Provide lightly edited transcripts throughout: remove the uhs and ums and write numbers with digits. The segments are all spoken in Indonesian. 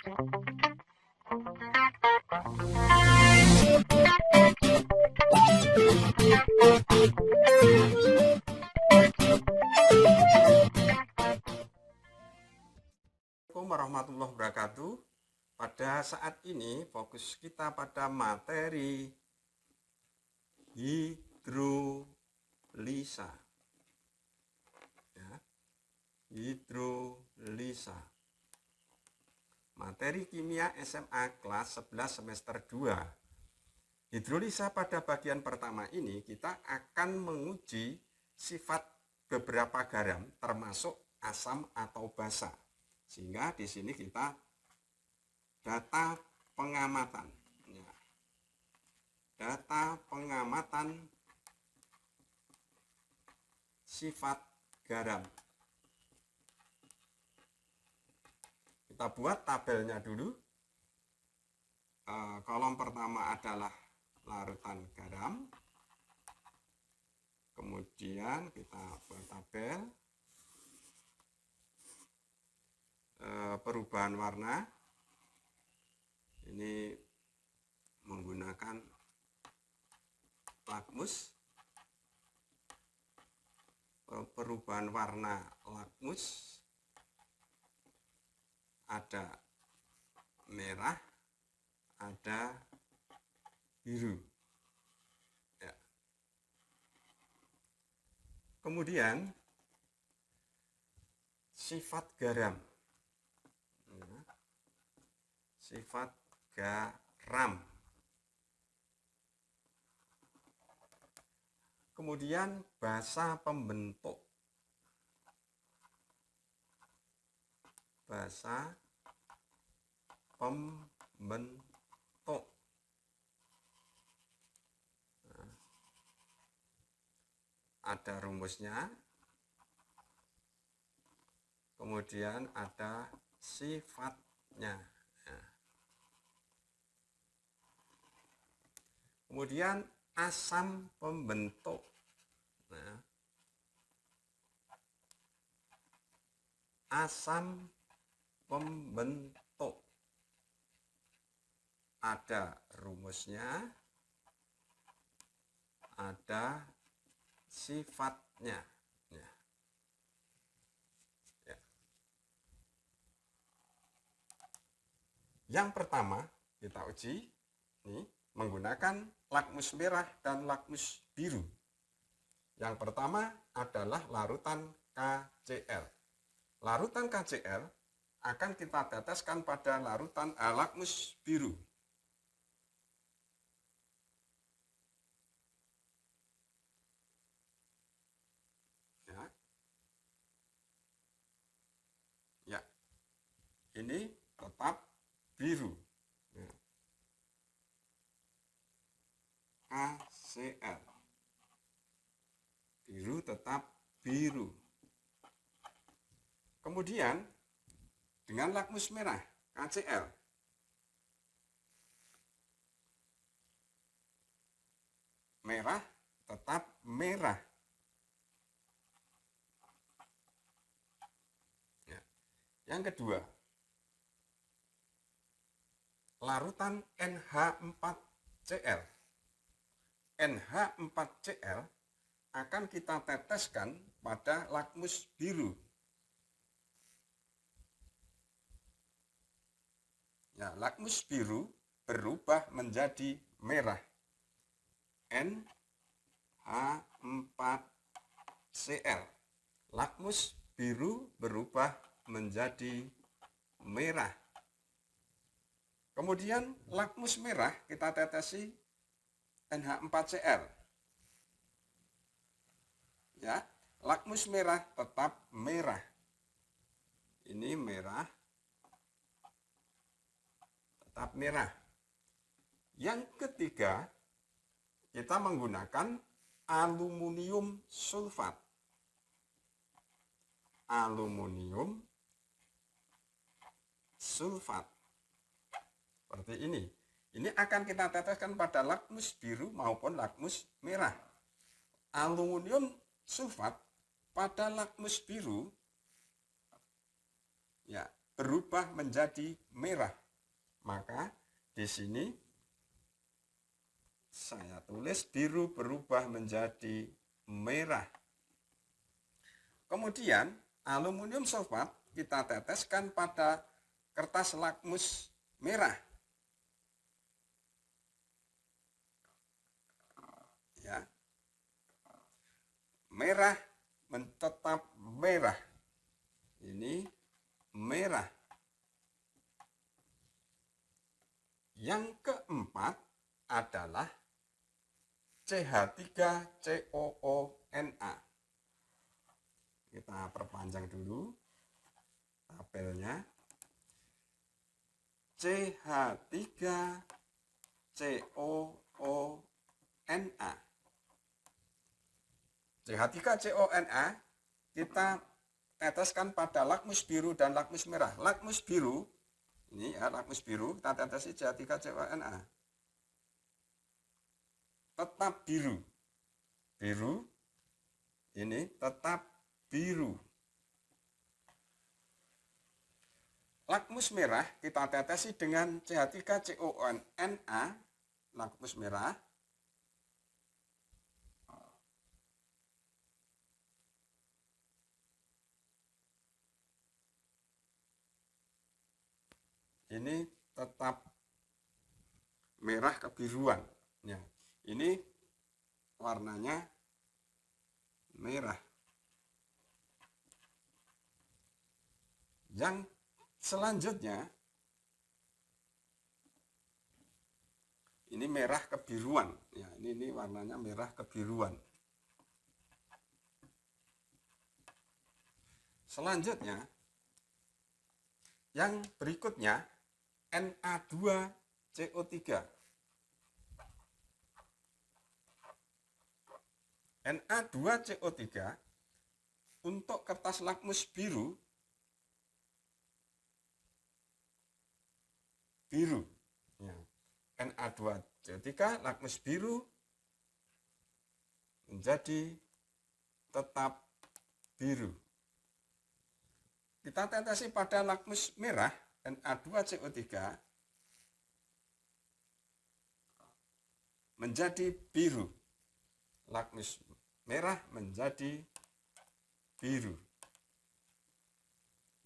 Assalamualaikum warahmatullahi wabarakatuh. Pada saat ini fokus kita pada materi hidrolisa. Ya, hidrolisa. Materi kimia SMA kelas 11 semester 2. Hidrolisa pada bagian pertama ini kita akan menguji sifat beberapa garam termasuk asam atau basa. Sehingga di sini kita data pengamatan. Ya. Data pengamatan sifat garam. Kita buat tabelnya dulu. Kolom pertama adalah larutan garam. Kemudian kita buat tabel perubahan warna. Ini menggunakan lakmus. Perubahan warna lakmus ada merah, ada biru. Ya. Kemudian sifat garam. Sifat garam. Kemudian basa pembentuk. Basa pembentuk. Nah, ada rumusnya. Kemudian ada sifatnya. Kemudian asam pembentuk. Nah, asam pembentuk ada rumusnya, ada sifatnya. Ya. Ya. Yang pertama kita uji ini menggunakan lakmus merah dan lakmus biru. Yang pertama adalah larutan KCl. Larutan KCl akan kita teteskan pada larutan lakmus biru. Ya. Ya. Ini tetap biru. Ya. KCl. Biru tetap biru. Kemudian dengan lakmus merah KCl. Merah tetap merah. Ya. Yang kedua, larutan NH4Cl. NH4Cl akan kita teteskan pada lakmus biru. Ya, lakmus biru berubah menjadi merah. NH4Cl. Lakmus biru berubah menjadi merah. Kemudian lakmus merah kita tetesi NH4Cl. Ya, lakmus merah tetap merah. Ini merah, tetap merah. Yang ketiga, kita menggunakan aluminium sulfat. Aluminium sulfat. Seperti ini. Ini akan kita teteskan pada lakmus biru maupun lakmus merah. Aluminium sulfat pada lakmus biru, ya, berubah menjadi merah. Maka di sini saya tulis biru berubah menjadi merah. Kemudian aluminium sulfat kita teteskan pada kertas lakmus merah. Ya. Merah tetap merah. Ini merah. Yang keempat adalah CH3COONa. Kita perpanjang dulu tabelnya. CH3COONa. CH3CONa kita teteskan pada lakmus biru dan lakmus merah. Lakmus biru, ini ya lakmus biru, kita tetesi CH3CONa. Tetap biru. Biru, ini tetap biru. Lakmus merah kita tetesi dengan CH3CONa, lakmus merah. Ini tetap merah kebiruan. Ya. Ini warnanya merah. Yang selanjutnya, ini merah kebiruan. Ya, ini warnanya merah kebiruan. Selanjutnya, yang berikutnya, Na2CO3. Na2CO3 untuk kertas lakmus biru, ya. Na2CO3 lakmus biru menjadi tetap biru. Kita tetesi pada lakmus merah, Na2CO3 menjadi biru. Lakmus merah menjadi biru.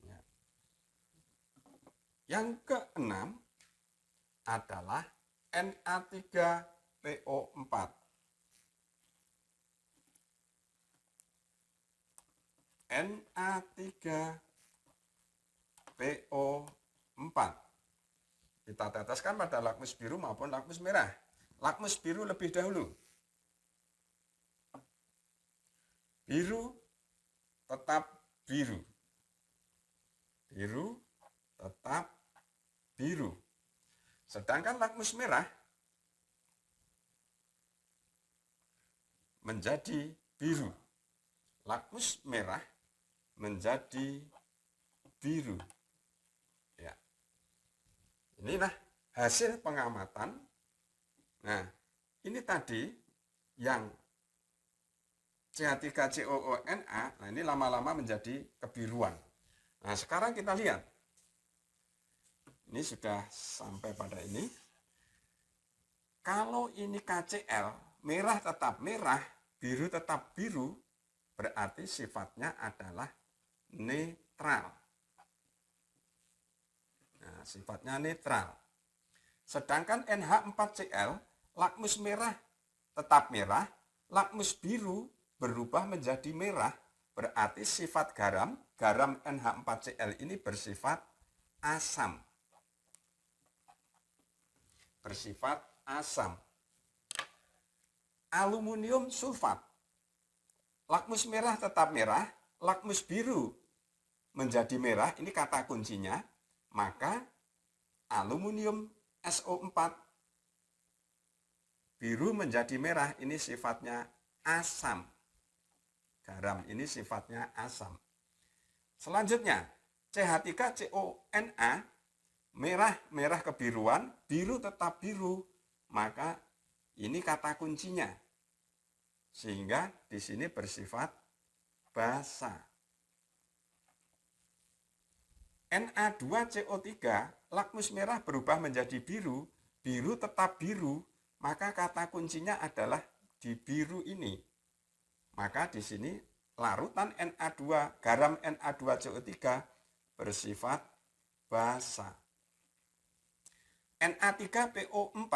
Ya. Yang keenam adalah Na3PO4. Na3PO4. Kita teteskan pada lakmus biru maupun lakmus merah. Lakmus biru lebih dahulu. Biru tetap biru. Biru tetap biru. Sedangkan lakmus merah menjadi biru. Lakmus merah menjadi biru. Ya. Inilah hasil pengamatan. Nah, ini tadi yang CH3COONa, nah ini lama-lama menjadi kebiruan. Nah, sekarang kita lihat. Ini sudah sampai pada ini. Kalau ini KCl, merah tetap merah, biru tetap biru, berarti sifatnya adalah netral. Nah, sifatnya netral. Sedangkan NH4Cl, lakmus merah tetap merah, lakmus biru berubah menjadi merah, berarti sifat garam NH4Cl ini bersifat asam. Bersifat asam. Aluminium sulfat. Lakmus merah tetap merah, lakmus biru menjadi merah, ini kata kuncinya, maka aluminium SO4 biru menjadi merah, ini sifatnya asam. Garam ini sifatnya asam. Selanjutnya, CH3CONa, merah kebiruan, biru tetap biru, maka ini kata kuncinya. Sehingga di sini bersifat basa. Na2CO3, lakmus merah berubah menjadi biru, biru tetap biru, maka kata kuncinya adalah di biru ini. Maka di sini larutan Na2, garam Na2CO3 bersifat basa. Na3PO4,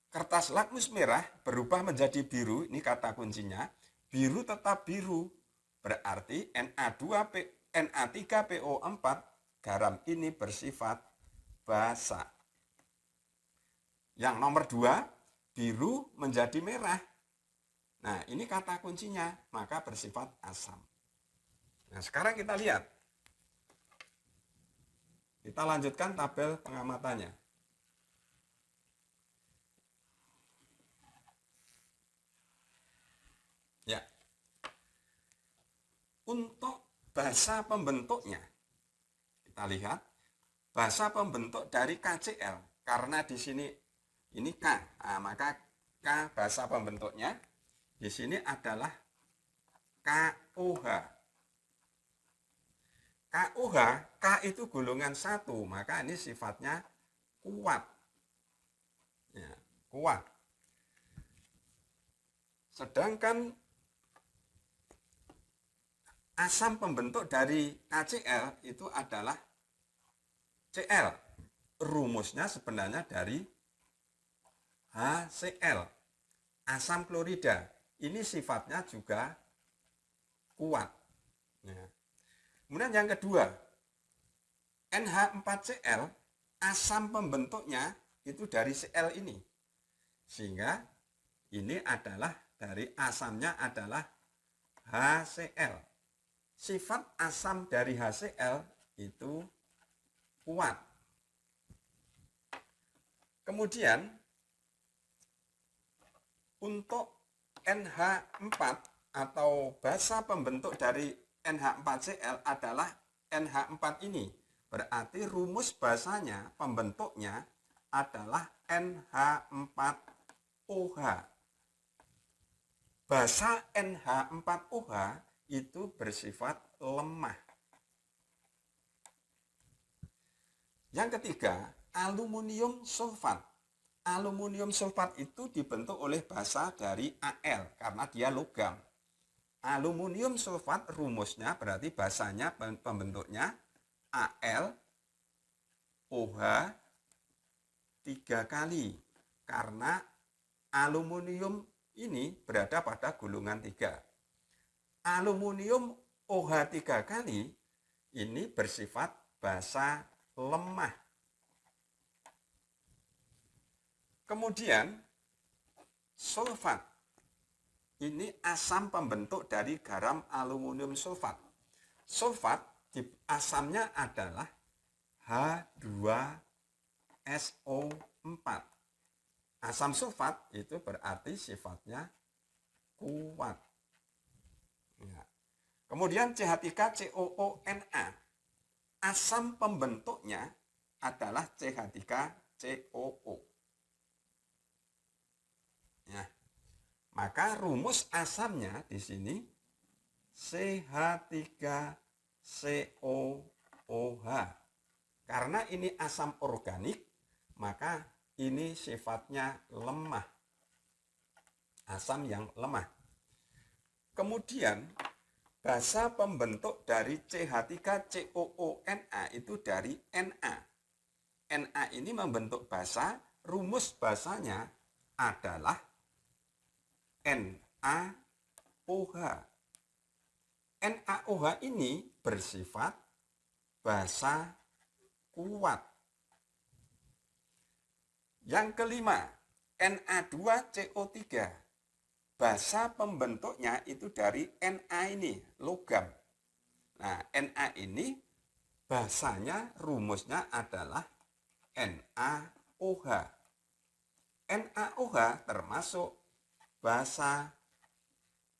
kertas lakmus merah berubah menjadi biru, ini kata kuncinya, biru tetap biru, berarti Na3PO4, garam ini bersifat basa. Yang nomor 2, biru menjadi merah. Nah, ini kata kuncinya, maka bersifat asam. Nah, sekarang kita lihat. Kita lanjutkan tabel pengamatannya. Ya. Untuk basa pembentuknya, kita lihat basa pembentuk dari KCl, karena di sini ini K, nah, maka K basa pembentuknya di sini adalah KOH. KOH, K itu golongan 1, maka ini sifatnya kuat. Ya, kuat. Sedangkan asam pembentuk dari KCl itu adalah Cl. Rumusnya sebenarnya dari HCl, asam klorida. Ini sifatnya juga kuat. Ya. Kemudian yang kedua, NH4Cl, asam pembentuknya itu dari Cl ini. Sehingga ini adalah dari asamnya adalah HCl. Sifat asam dari HCl itu kuat. Kemudian untuk NH4 atau basa pembentuk dari NH4Cl adalah NH4 ini. Berarti rumus basanya, pembentuknya adalah NH4OH. Basa NH4OH itu bersifat lemah. Yang ketiga, aluminium sulfat. Aluminium sulfat itu dibentuk oleh basa dari Al karena dia logam. Aluminium sulfat rumusnya berarti basanya pembentuknya Al OH 3 kali. Karena aluminium ini berada pada golongan 3. Aluminium OH 3 kali ini bersifat basa lemah. Kemudian sulfat. Ini asam pembentuk dari garam aluminium sulfat. Sulfat asamnya adalah H2SO4. Asam sulfat itu berarti sifatnya kuat. Ya. Kemudian CH3COONA. Asam pembentuknya adalah CH3COO. Ya. Maka rumus asamnya di sini CH3COOH. Karena ini asam organik, maka ini sifatnya lemah. Asam yang lemah. Kemudian basa pembentuk dari CH3COONA itu dari Na. Na ini membentuk basa, rumus basanya adalah NaOH. NaOH ini bersifat basa kuat. Yang kelima, Na2CO3. Basa pembentuknya itu dari Na ini, logam. Nah, Na ini basanya, rumusnya adalah NaOH. NaOH termasuk basa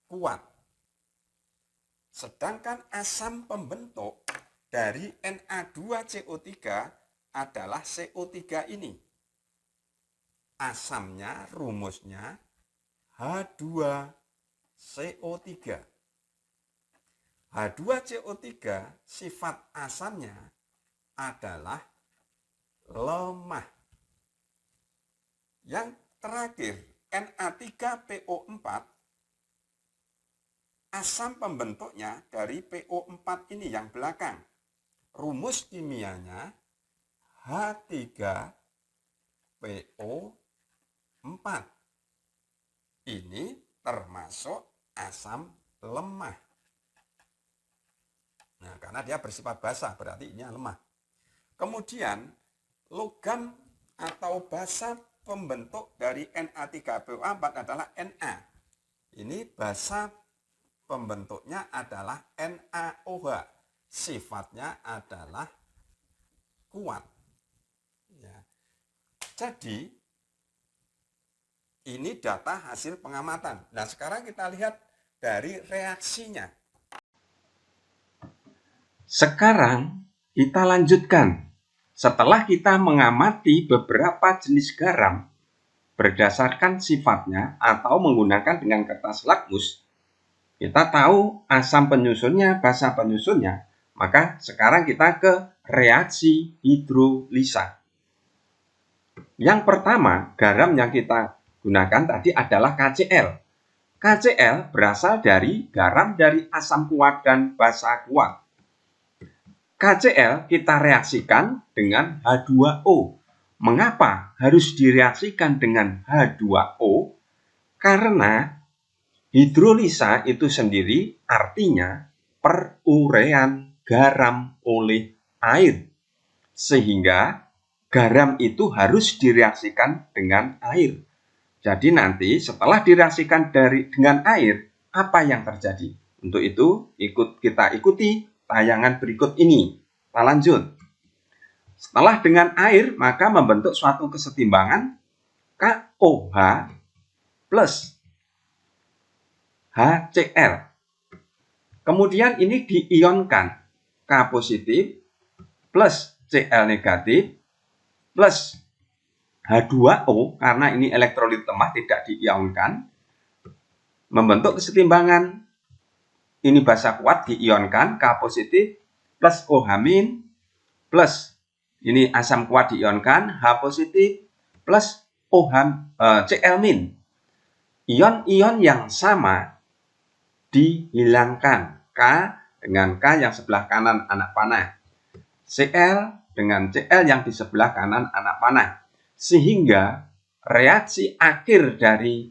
kuat. Sedangkan asam pembentuk dari Na2CO3 adalah CO3 ini. Asamnya, rumusnya H2CO3. H2CO3 sifat asamnya adalah lemah. Yang terakhir, Na3PO4, asam pembentuknya dari PO4 ini yang belakang. Rumus kimianya H3PO4. Ini termasuk asam lemah. Nah, karena dia bersifat basa, berarti ini lemah. Kemudian, logam atau basa pembentuk dari Na3PO4 adalah Na. Ini basa pembentuknya adalah NaOH. Sifatnya adalah kuat. Ya. Jadi, ini data hasil pengamatan. Nah, sekarang kita lihat dari reaksinya. Sekarang kita lanjutkan. Setelah kita mengamati beberapa jenis garam berdasarkan sifatnya atau menggunakan dengan kertas lakmus, kita tahu asam penyusunnya, basa penyusunnya, maka sekarang kita ke reaksi hidrolisa. Yang pertama, garam yang kita gunakan tadi adalah KCl. KCl berasal dari garam dari asam kuat dan basa kuat. KCl kita reaksikan dengan H2O. Mengapa harus direaksikan dengan H2O? Karena hidrolisa itu sendiri artinya peruraian garam oleh air. Sehingga garam itu harus direaksikan dengan air. Jadi nanti setelah direaksikan dengan air, apa yang terjadi? Untuk itu kita ikuti tayangan berikut ini. Kita lanjut. Setelah dengan air, maka membentuk suatu kesetimbangan KOH plus HCl. Kemudian ini diionkan K positif plus Cl negatif plus H2O, karena ini elektrolit lemah tidak diionkan, membentuk kesetimbangan. Ini basa kuat diionkan K positif plus OH min plus ini asam kuat diionkan H positif plus Cl min. Ion-ion yang sama dihilangkan. K dengan K yang sebelah kanan anak panah. Cl dengan Cl yang di sebelah kanan anak panah. Sehingga reaksi akhir dari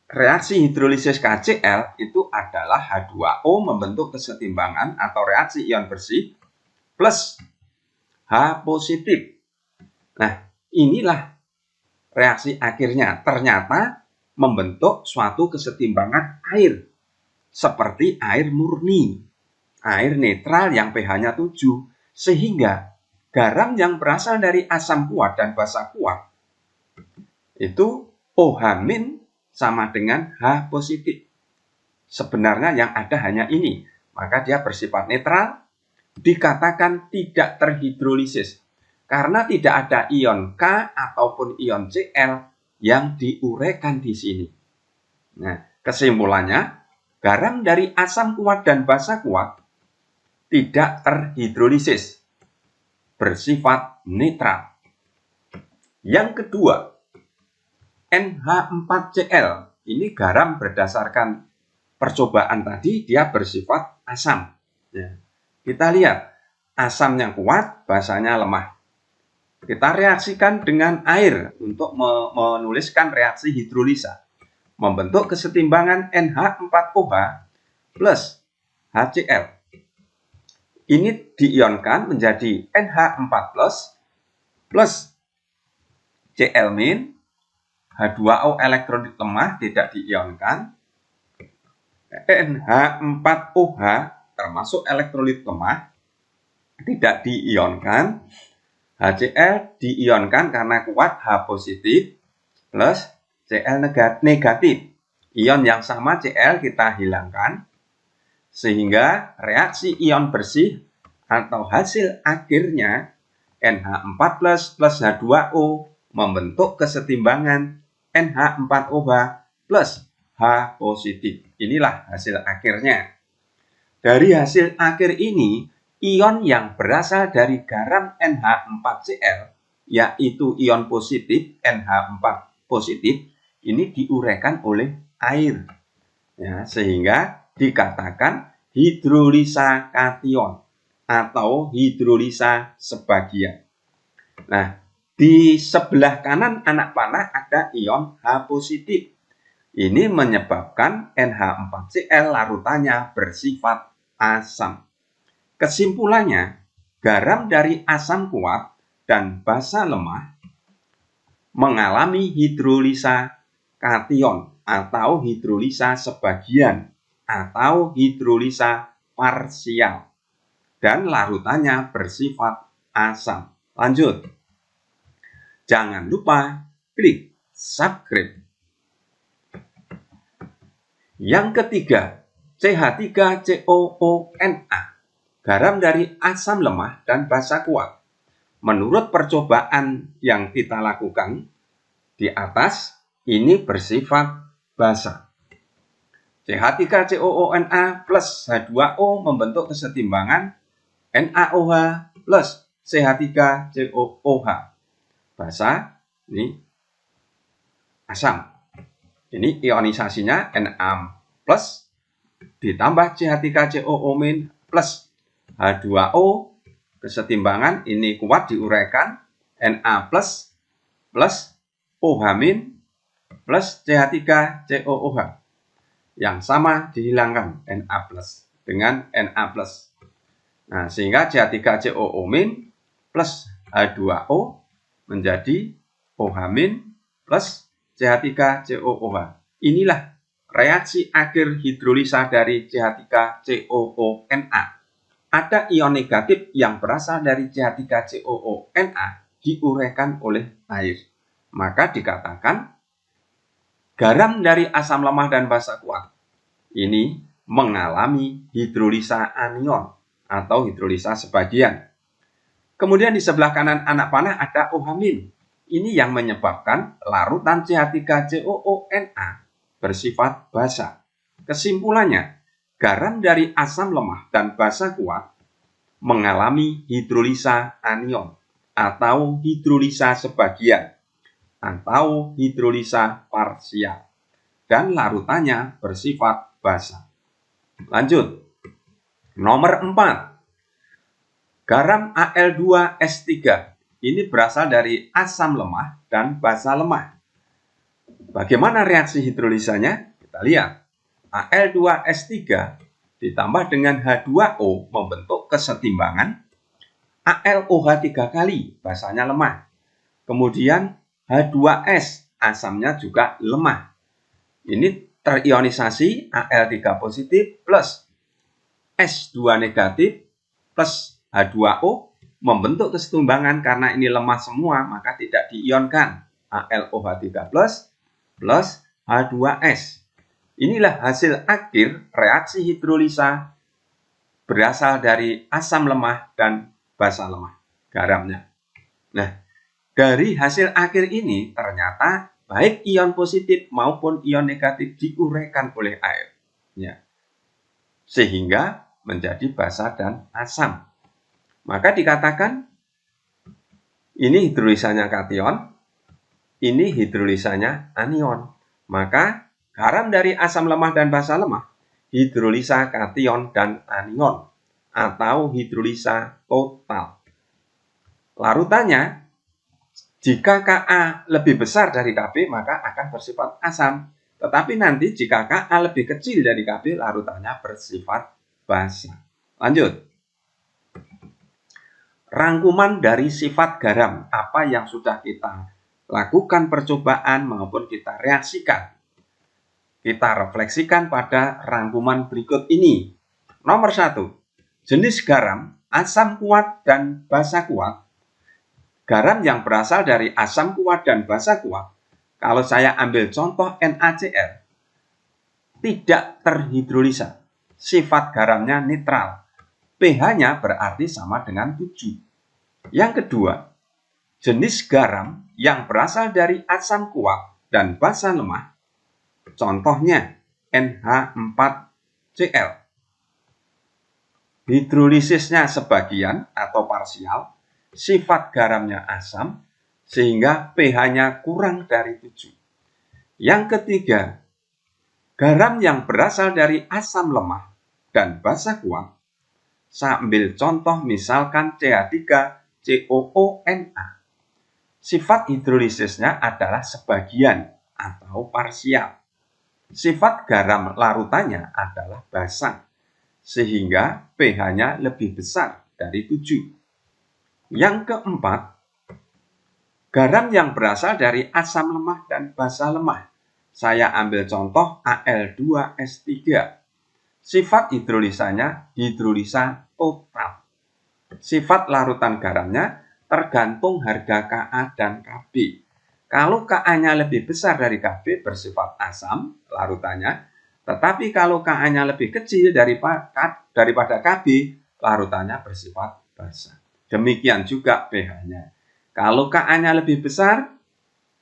reaksi hidrolisis KCl itu adalah H2O membentuk kesetimbangan atau reaksi ion bersih plus H positif. Nah, inilah reaksi akhirnya. Ternyata membentuk suatu kesetimbangan air. Seperti air murni, air netral yang pH-nya 7. Sehingga garam yang berasal dari asam kuat dan basa kuat itu OH- sama dengan H positif. Sebenarnya yang ada hanya ini. Maka dia bersifat netral, dikatakan tidak terhidrolisis. Karena tidak ada ion K ataupun ion Cl yang diuraikan di sini. Nah, kesimpulannya, garam dari asam kuat dan basa kuat tidak terhidrolisis, bersifat netral. Yang kedua, NH4Cl. Ini garam berdasarkan percobaan tadi, dia bersifat asam. Ya. Kita lihat, asam yang kuat, basanya lemah. Kita reaksikan dengan air untuk menuliskan reaksi hidrolisa. Membentuk kesetimbangan NH4OH plus HCl. Ini diionkan menjadi NH4 plus Cl min, H2O elektrolit lemah tidak diionkan, NH4OH termasuk elektrolit lemah tidak diionkan, HCl diionkan karena kuat H positif plus Cl negatif. Ion yang sama Cl kita hilangkan, sehingga reaksi ion bersih atau hasil akhirnya NH4 plus H2O membentuk kesetimbangan NH4OH plus H positif. Inilah hasil akhirnya. Dari hasil akhir ini, ion yang berasal dari garam NH4Cl, yaitu ion positif NH4 positif, ini diuraikan oleh air. Ya, sehingga dikatakan hidrolisa kation atau hidrolisa sebagian. Nah, di sebelah kanan anak panah ada ion H positif. Ini menyebabkan NH4Cl larutannya bersifat asam. Kesimpulannya, garam dari asam kuat dan basa lemah mengalami hidrolisa kation atau hidrolisa sebagian atau hidrolisa parsial dan larutannya bersifat asam. Lanjut. Jangan lupa klik subscribe. Yang ketiga, CH3COONA, garam dari asam lemah dan basa kuat. Menurut percobaan yang kita lakukan di atas, ini bersifat basa. CH3COONA plus H2O membentuk kesetimbangan NaOH plus CH3COOH. Basa, ini asam. Ini ionisasinya Na plus ditambah CH3COO- plus H2O, kesetimbangan ini kuat diuraikan Na plus OH- plus CH3COOH. Yang sama dihilangkan Na plus dengan Na plus. Nah, sehingga CH3COO- plus H2O menjadi OH- plus CH3COOH. Inilah reaksi akhir hidrolisa dari CH3COONA. Ada ion negatif yang berasal dari CH3COONA diuraikan oleh air. Maka dikatakan garam dari asam lemah dan basa kuat ini mengalami hidrolisa anion atau hidrolisa sebagian. Kemudian di sebelah kanan anak panah ada OH-. Ini yang menyebabkan larutan CH3COONA bersifat basa. Kesimpulannya, garam dari asam lemah dan basa kuat mengalami hidrolisa anion atau hidrolisa sebagian atau hidrolisa parsial dan larutannya bersifat basa. Lanjut. Nomor 4. Garam Al2S3. Ini berasal dari asam lemah dan basa lemah. Bagaimana reaksi hidrolisanya? Kita lihat. Al2S3 ditambah dengan H2O membentuk kesetimbangan AlOH 3 kali, basanya lemah. Kemudian H2S, asamnya juga lemah. Ini terionisasi Al3 positif plus S2 negatif plus H2O membentuk kesetimbangan. Karena ini lemah semua, maka tidak diionkan. AlOH 3 plus H2S. Inilah hasil akhir reaksi hidrolisa berasal dari asam lemah dan basa lemah, garamnya. Nah, dari hasil akhir ini ternyata baik ion positif maupun ion negatif diuraikan oleh air. Ya. Sehingga menjadi basa dan asam. Maka dikatakan ini hidrolisanya kation, ini hidrolisanya anion. Maka garam dari asam lemah dan basa lemah hidrolisa kation dan anion atau hidrolisa total. Larutannya, jika Ka lebih besar dari Kb maka akan bersifat asam. Tetapi nanti jika Ka lebih kecil dari Kb larutannya bersifat basa. Lanjut. Rangkuman dari sifat garam, apa yang sudah kita lakukan percobaan maupun kita reaksikan. Kita refleksikan pada rangkuman berikut ini. Nomor 1, jenis garam, asam kuat dan basa kuat. Garam yang berasal dari asam kuat dan basa kuat, kalau saya ambil contoh NaCl, tidak terhidrolisa. Sifat garamnya netral. pH-nya berarti sama dengan 7. Yang kedua, jenis garam yang berasal dari asam kuat dan basa lemah, contohnya NH4Cl. hidrolisisnya sebagian atau parsial, sifat garamnya asam, sehingga pH-nya kurang dari 7. Yang ketiga, garam yang berasal dari asam lemah dan basa kuat. Saya ambil contoh misalkan CH3COONa. Sifat hidrolisisnya adalah sebagian atau parsial. Sifat garam larutannya adalah basa, sehingga pH-nya lebih besar dari 7. Yang keempat, garam yang berasal dari asam lemah dan basa lemah. Saya ambil contoh Al2S3. Sifat hidrolisanya hidrolisa total. Sifat larutan garamnya tergantung harga Ka dan Kb. Kalau Ka-nya lebih besar dari Kb bersifat asam larutannya, tetapi kalau Ka-nya lebih kecil daripada Kb, larutannya bersifat basa. Demikian juga pH-nya. Kalau Ka-nya lebih besar,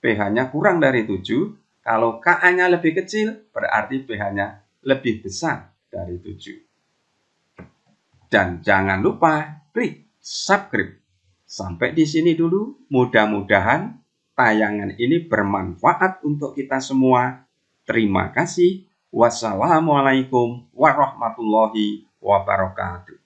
pH-nya kurang dari 7. Kalau Ka-nya lebih kecil, berarti pH-nya lebih besar dari 7. Dan jangan lupa klik subscribe. Sampai di sini dulu. Mudah-mudahan tayangan ini bermanfaat untuk kita semua. Terima kasih. Wassalamualaikum warahmatullahi wabarakatuh.